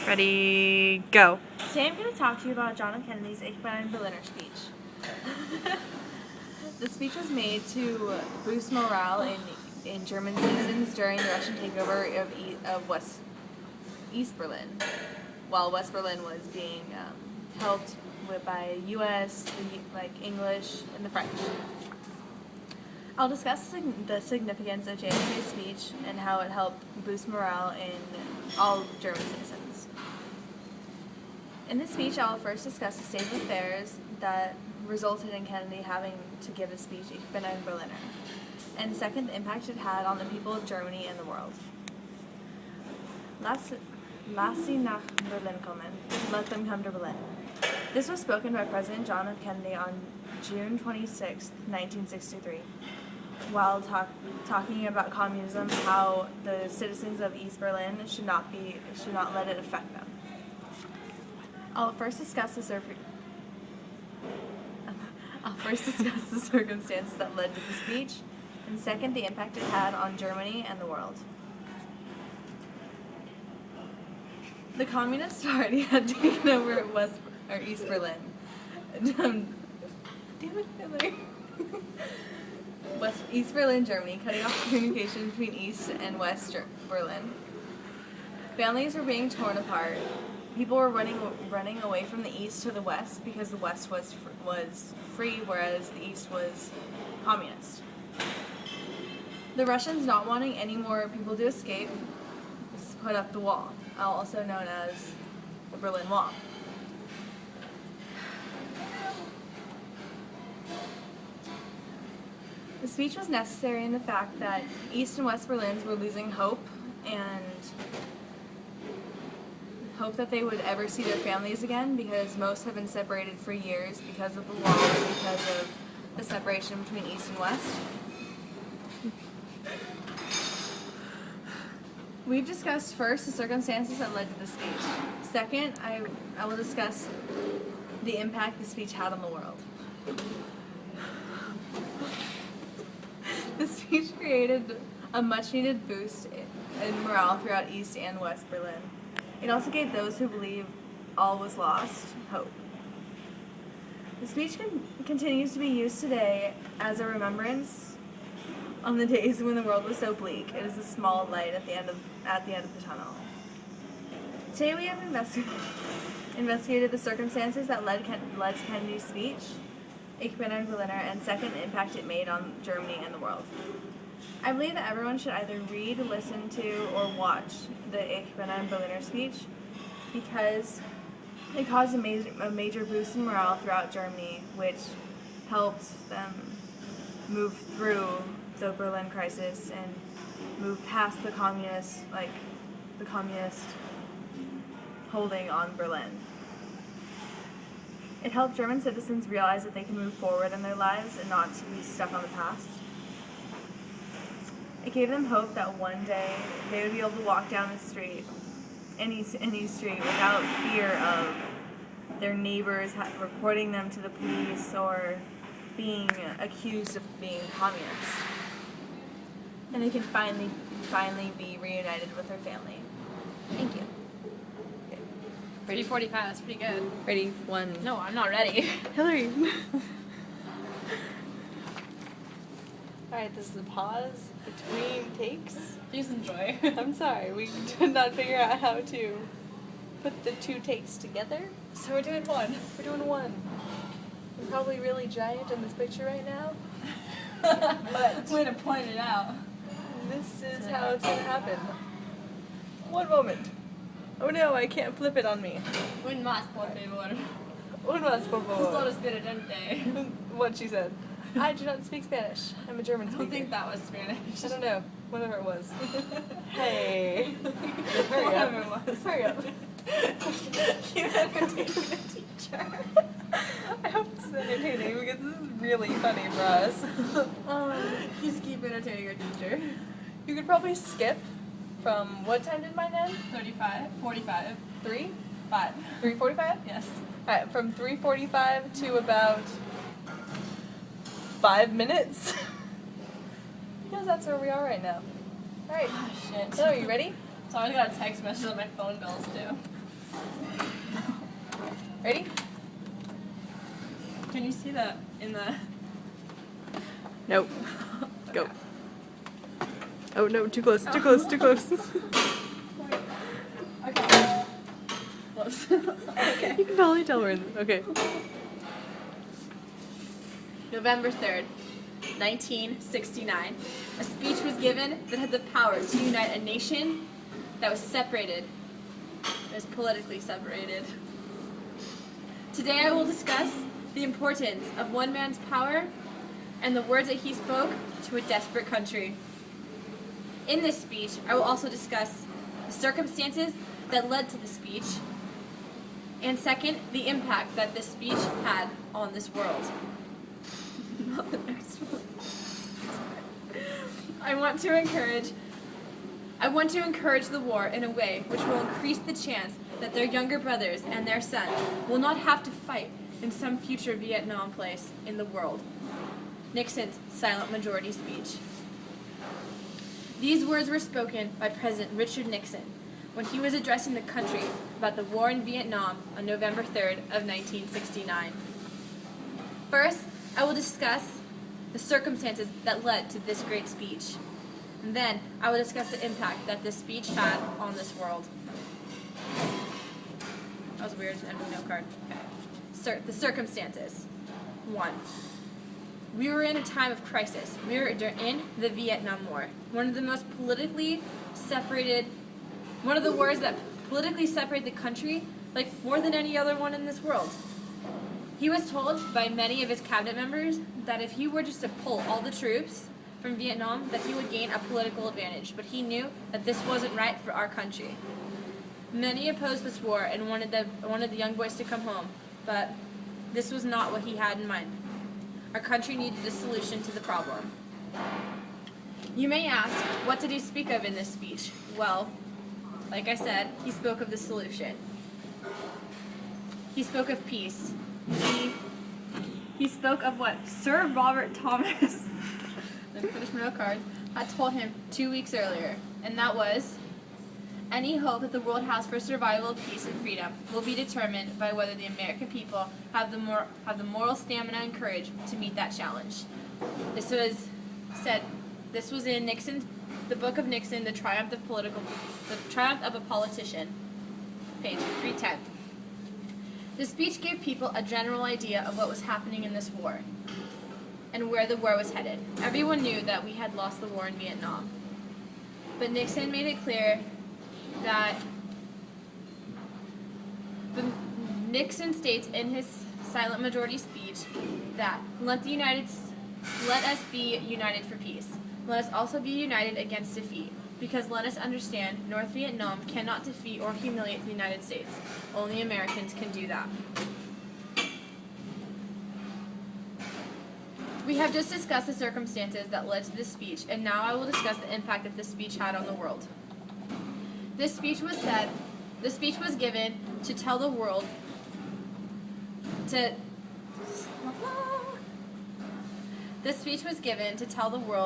Ready, go. Today I'm going to talk to you about John F. Kennedy's Ich bin ein Berliner speech. The speech was made to boost morale in German citizens during the Russian takeover of East Berlin, while West Berlin was being helped by the U.S., English, and the French. I'll discuss the significance of JFK's speech and how it helped boost morale in all German citizens. In this speech, I will first discuss the state of affairs that resulted in Kennedy having to give the speech Ich bin ein Berliner, and second, the impact it had on the people of Germany and the world. Lass sie nach Berlin kommen. Let them come to Berlin. This was spoken by President John F. Kennedy on June 26, 1963, while talking about communism, how the citizens of East Berlin should not let it affect them. I'll first discuss the circumstances that led to the speech, and second, the impact it had on Germany and the world. The Communist Party had taken over East Berlin. Damn it, Hillary. East Berlin, Germany, cutting off communication between East and West Berlin. Families were being torn apart. People were running away from the East to the West because the West was free, whereas the East was communist. The Russians, not wanting any more people to escape, put up the wall, also known as the Berlin Wall. The speech was necessary in the fact that East and West Berlins were losing hope that they would ever see their families again, because most have been separated for years because of the wall and because of the separation between East and West. We've discussed first the circumstances that led to the speech. Second, I will discuss the impact the speech had on the world. The speech created a much-needed boost in morale throughout East and West Berlin. It also gave those who believe all was lost hope. The speech continues to be used today as a remembrance on the days when the world was so bleak. It is a small light at the end of the tunnel. Today we have investigated the circumstances that led to Kennedy's speech, Ich bin ein Berliner, and second, the impact it made on Germany and the world. I believe that everyone should either read, listen to, or watch the Ich bin ein Berliner speech, because it caused a major boost in morale throughout Germany, which helped them move through the Berlin crisis and move past the communist holding on Berlin. It helped German citizens realize that they can move forward in their lives and not to be stuck on the past. It gave them hope that one day they would be able to walk down the street, any street, without fear of their neighbors reporting them to the police or being accused of being communist. And they can finally be reunited with their family. Thank you. Ready 45, that's pretty good. Ready, one. No, I'm not ready. Hillary. Alright, this is a pause between takes. Please enjoy. I'm sorry, we did not figure out how to put the two takes together. So we're doing one. We're doing one. I'm probably really giant in this picture right now. But way to point it out. This is how it's gonna happen. One moment. Oh no, I can't flip it on me. Un más, por favor. Un más, por favor. Solo evidente. What she said. I do not speak Spanish. I'm a German I speaker. don't think that was Spanish. I don't know. Whatever it was. Hey. Hurry Whatever up. it was. Hurry up. You entertaining the teacher. I hope this is entertaining because this is really funny for us. Just keep entertaining your teacher. You could probably skip from, what time did mine end? 35, 45, 3? 5. 3:45? Yes. Alright, from 3:45 to about 5 minutes. Because that's where we are right now. Alright. Oh, shit. So, are you ready? So I got a text message on my phone bills too. Ready? Can you see that in the... Nope. Go. Oh no, too close, too close, too close. Okay. Close. Okay. You can totally tell we're in. Okay. November 3rd, 1969. A speech was given that had the power to unite a nation that was separated. It was politically separated. Today I will discuss the importance of one man's power and the words that he spoke to a desperate country. In this speech, I will also discuss the circumstances that led to the speech, and second, the impact that this speech had on this world. Not the next one. I want to encourage the war in a way which will increase the chance that their younger brothers and their sons will not have to fight in some future Vietnam place in the world. Nixon's silent majority speech. These words were spoken by President Richard Nixon when he was addressing the country about the war in Vietnam on November 3rd of 1969. First, I will discuss the circumstances that led to this great speech. And then, I will discuss the impact that this speech had on this world. That was weird, empty note card. Okay. The circumstances. 1. We were in a time of crisis. We were in the Vietnam War. One of the wars that politically separated the country, like more than any other one in this world. He was told by many of his cabinet members that if he were just to pull all the troops from Vietnam, that he would gain a political advantage. But he knew that this wasn't right for our country. Many opposed this war and wanted the young boys to come home, but this was not what he had in mind. Our country needed a solution to the problem. You may ask, what did he speak of in this speech? Well, like I said, he spoke of the solution. He spoke of peace. He spoke of what Sir Robert Thomas, the British middle card, had told him 2 weeks earlier, and that was, any hope that the world has for survival of peace and freedom will be determined by whether the American people have the moral stamina and courage to meet that challenge. This was in Nixon's, the book of Nixon, The Triumph of a Politician, page 310. The speech gave people a general idea of what was happening in this war and where the war was headed. Everyone knew that we had lost the war in Vietnam, but Nixon made it clear that Nixon states in his silent majority speech that let us be united for peace. Let us also be united against defeat, because let us understand North Vietnam cannot defeat or humiliate the United States. Only Americans can do that. We have just discussed the circumstances that led to this speech, and now I will discuss the impact that this speech had on the world. This speech was given to tell the world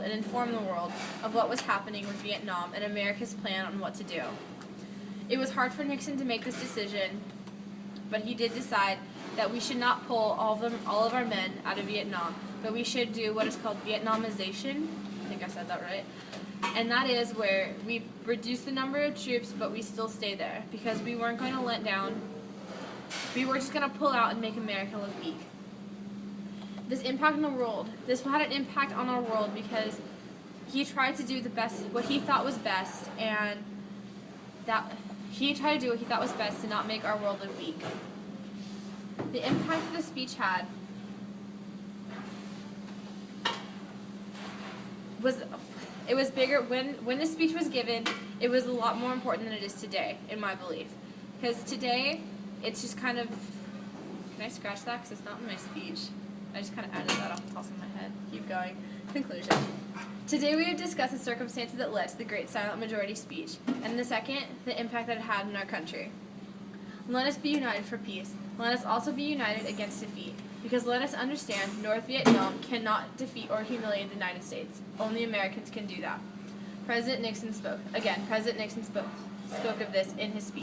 and inform the world of what was happening with Vietnam and America's plan on what to do. It was hard for Nixon to make this decision, but he did decide that we should not pull all of our men out of Vietnam, but we should do what is called Vietnamization. I think I said that right. And that is where we reduce the number of troops, but we still stay there, because we weren't going to let down. We were just going to pull out and make America look weak. This impact on the world. This had an impact on our world because he tried to do what he thought was best, and that he tried to do what he thought was best to not make our world look weak. The impact that the speech had was bigger when the speech was given. It was a lot more important than it is today, in my belief. Because today, it's just kind of. Can I scratch that? Because it's not in my speech. I just kind of added that off the top of my head. Keep going. Conclusion. Today we have discussed the circumstances that led to the great silent majority speech, and the second, the impact that it had in our country. Let us be united for peace. Let us also be united against defeat, because let us understand North Vietnam cannot defeat or humiliate the United States. Only Americans can do that. President Nixon spoke. Again, President Nixon spoke of this in his speech.